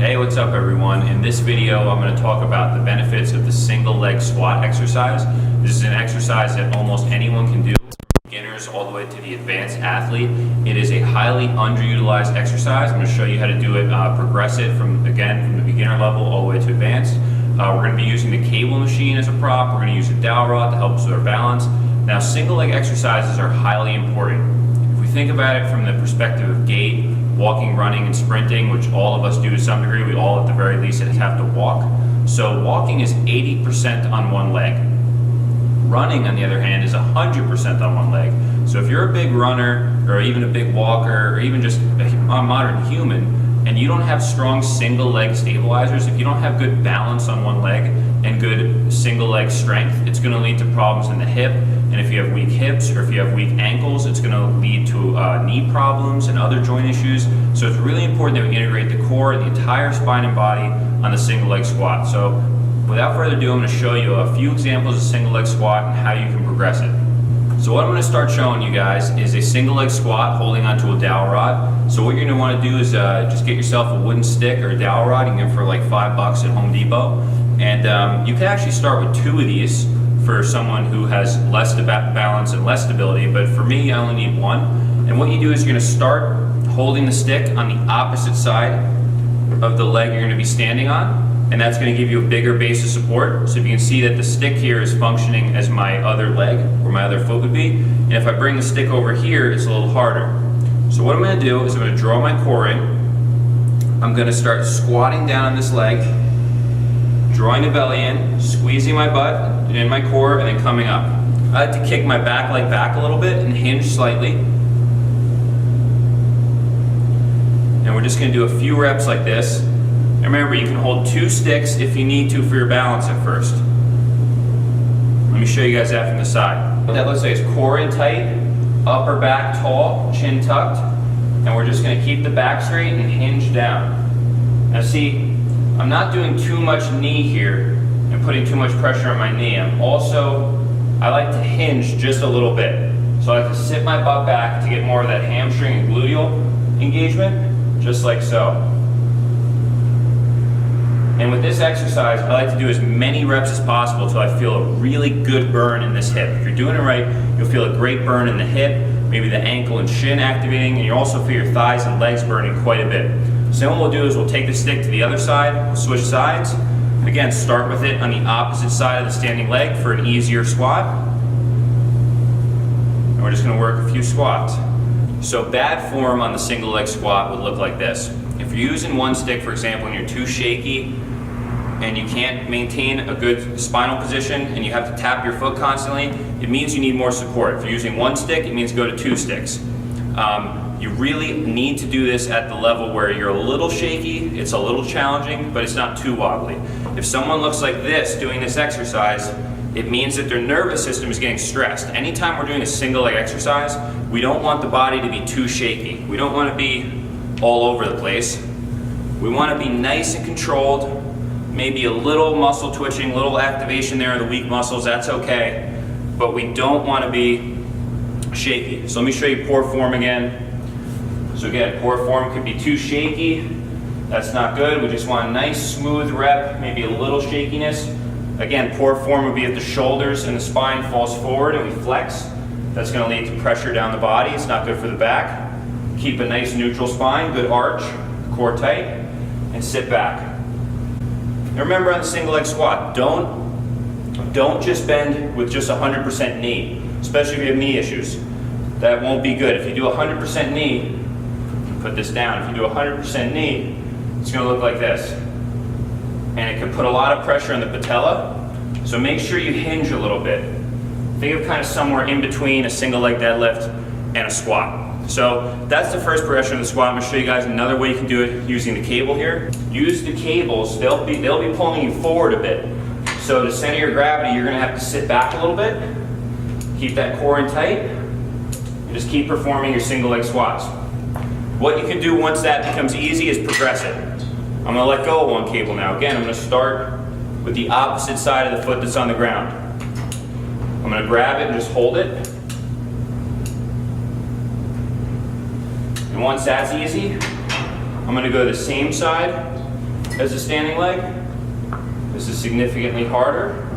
Hey, what's up everyone? In this video, I'm going to talk about the benefits of the single leg squat exercise. This is an exercise that almost anyone can do, from beginners all the way to the advanced athlete. It is a highly underutilized exercise. I'm going to show you how to do it, progress it from the beginner level all the way to advanced. We're going to be using the cable machine as a prop. We're going to use a dowel rod to help us with our balance. Now, single leg exercises are highly important. If we think about it from the perspective of gait, walking, running, and sprinting, which all of us do to some degree, we all at the very least have to walk. So walking is 80% on one leg. Running, on the other hand, is 100% on one leg. So if you're a big runner, or even a big walker, or even just a modern human, and you don't have strong single leg stabilizers, if you don't have good balance on one leg and good single leg strength, it's going to lead to problems in the hip. And if you have weak hips or if you have weak ankles, it's going to lead to knee problems and other joint issues. So it's really important that we integrate the core and the entire spine and body on the single leg squat. So without further ado, I'm going to show you a few examples of single leg squat and how you can progress it. So what I'm going to start showing you guys is a single leg squat holding onto a dowel rod. So what you're going to want to do is just get yourself a wooden stick or a dowel rod. You can get them for like $5 at Home Depot. And you can actually start with 2 of these for someone who has less balance and less stability, but for me, I only need 1. And what you do is you're going to start holding the stick on the opposite side of the leg you're going to be standing on, and that's going to give you a bigger base of support. So if you can see that the stick here is functioning as my other leg, where my other foot would be, and if I bring the stick over here, it's a little harder. So what I'm going to do is I'm going to draw my core in. I'm going to start squatting down on this leg, drawing the belly in, squeezing my butt in my core, and then coming up. I like to kick my back leg back a little bit and hinge slightly. And we're just going to do a few reps like this. And remember, you can hold 2 sticks if you need to for your balance at first. Let me show you guys that from the side. What that looks like is core in tight, upper back tall, chin tucked, and we're just going to keep the back straight and hinge down. Now see, I'm not doing too much knee here and putting too much pressure on my knee. I like to hinge just a little bit. So I like to sit my butt back to get more of that hamstring and gluteal engagement, just like so. And with this exercise, I like to do as many reps as possible until I feel a really good burn in this hip. If you're doing it right, you'll feel a great burn in the hip, maybe the ankle and shin activating, and you'll also feel your thighs and legs burning quite a bit. So then what we'll do is we'll take the stick to the other side, we'll switch sides. Again, start with it on the opposite side of the standing leg for an easier squat. And we're just going to work a few squats. So bad form on the single leg squat would look like this. If you're using one stick, for example, and you're too shaky and you can't maintain a good spinal position and you have to tap your foot constantly, it means you need more support. If you're using one stick, it means go to 2 sticks. You really need to do this at the level where you're a little shaky, it's a little challenging, but it's not too wobbly. If someone looks like this doing this exercise, it means that their nervous system is getting stressed. Anytime we're doing a single leg exercise, we don't want the body to be too shaky. We don't want to be all over the place. We want to be nice and controlled, maybe a little muscle twitching, little activation there of the weak muscles, that's okay, but we don't want to be shaky. So let me show you poor form again. So again, poor form could be too shaky. That's not good. We just want a nice smooth rep, maybe a little shakiness. Again, poor form would be if the shoulders and the spine falls forward and we flex. That's going to lead to pressure down the body. It's not good for the back. Keep a nice neutral spine, good arch, core tight, and sit back. And remember on the single leg squat, don't just bend with just 100% knee, especially if you have knee issues. That won't be good. If you do 100% knee, put this down. If you do 100% knee, it's going to look like this. And it can put a lot of pressure on the patella. So make sure you hinge a little bit. Think of kind of somewhere in between a single leg deadlift and a squat. So that's the first progression of the squat. I'm going to show you guys another way you can do it using the cable here. Use the cables. They'll be pulling you forward a bit. So to center your gravity, you're going to have to sit back a little bit. Keep that core in tight. And just keep performing your single leg squats. What you can do once that becomes easy is progress it. I'm going to let go of one cable now. Again, I'm going to start with the opposite side of the foot that's on the ground. I'm going to grab it and just hold it. And once that's easy, I'm going to go to the same side as a standing leg. This is significantly harder.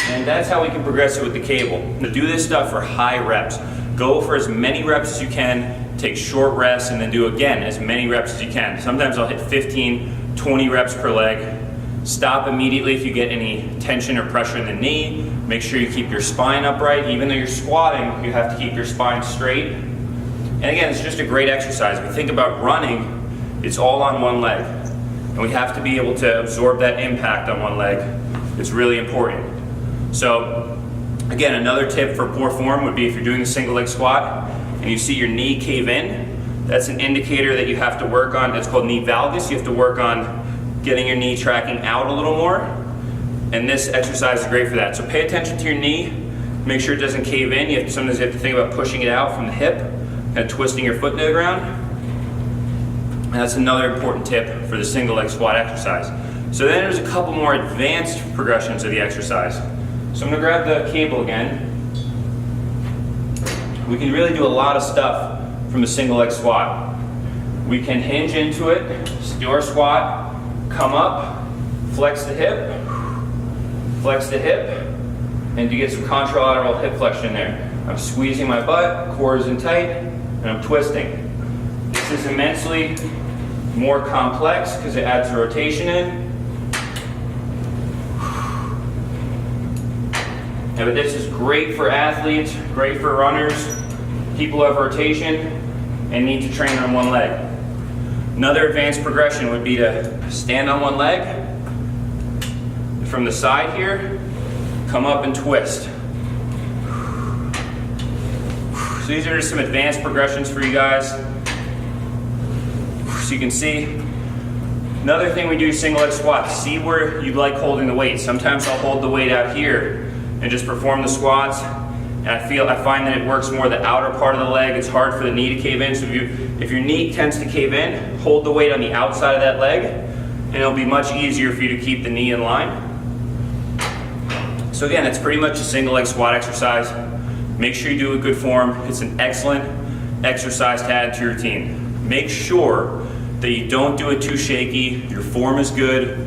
And that's how we can progress it with the cable. To do this stuff for high reps, go for as many reps as you can, take short rests, and then do again as many reps as you can. Sometimes I'll hit 15, 20 reps per leg. Stop immediately if you get any tension or pressure in the knee. Make sure you keep your spine upright. Even though you're squatting, you have to keep your spine straight. And again, it's just a great exercise. If we think about running, it's all on one leg. And we have to be able to absorb that impact on one leg. It's really important. So again, another tip for poor form would be if you're doing a single leg squat and you see your knee cave in, that's an indicator that you have to work on. It's called knee valgus. You have to work on getting your knee tracking out a little more. And this exercise is great for that. So pay attention to your knee. Make sure it doesn't cave in. Sometimes you have to think about pushing it out from the hip, kind of twisting your foot into the ground. And that's another important tip for the single leg squat exercise. So then there's a couple more advanced progressions of the exercise. So I'm gonna grab the cable again. We can really do a lot of stuff from the single leg squat. We can hinge into it, do our squat, come up, flex the hip, and you get some contralateral hip flexion there. I'm squeezing my butt, core is in tight, and I'm twisting. This is immensely more complex because it adds the rotation in. But this is great for athletes, great for runners, people who have rotation and need to train on one leg. Another advanced progression would be to stand on one leg, from the side here, come up and twist. So these are just some advanced progressions for you guys. So you can see. Another thing we do single leg squats, see where you like holding the weight. Sometimes I'll hold the weight out here and just perform the squats. And I find that it works more the outer part of the leg. It's hard for the knee to cave in. So if your knee tends to cave in, hold the weight on the outside of that leg, and it'll be much easier for you to keep the knee in line. So again, it's pretty much a single leg squat exercise. Make sure you do a good form. It's an excellent exercise to add to your routine. Make sure that you don't do it too shaky, your form is good.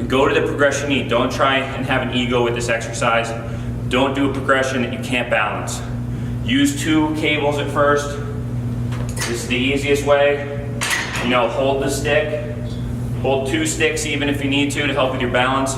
Go to the progression you need. Don't try and have an ego with this exercise. Don't do a progression that you can't balance. Use 2 cables at first. This is the easiest way. Hold the stick. Hold 2 sticks even if you need to help with your balance.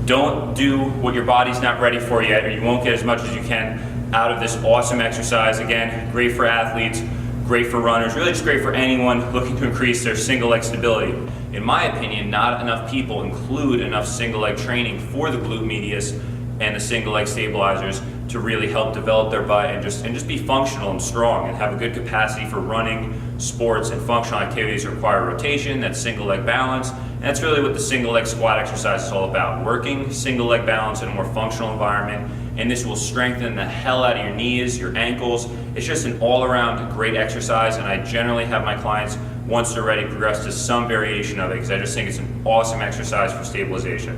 Don't do what your body's not ready for yet, or you won't get as much as you can out of this awesome exercise. Again, great for athletes, great for runners, really just great for anyone looking to increase their single leg stability. In my opinion, not enough people include enough single leg training for the glute medius and the single leg stabilizers to really help develop their butt and just be functional and strong and have a good capacity for running, sports, and functional activities that require rotation, that's single leg balance. And that's really what the single leg squat exercise is all about, working single leg balance in a more functional environment. And this will strengthen the hell out of your knees, your ankles. It's just an all-around great exercise, and I generally have my clients, once they're ready, progress to some variation of it because I just think it's an awesome exercise for stabilization.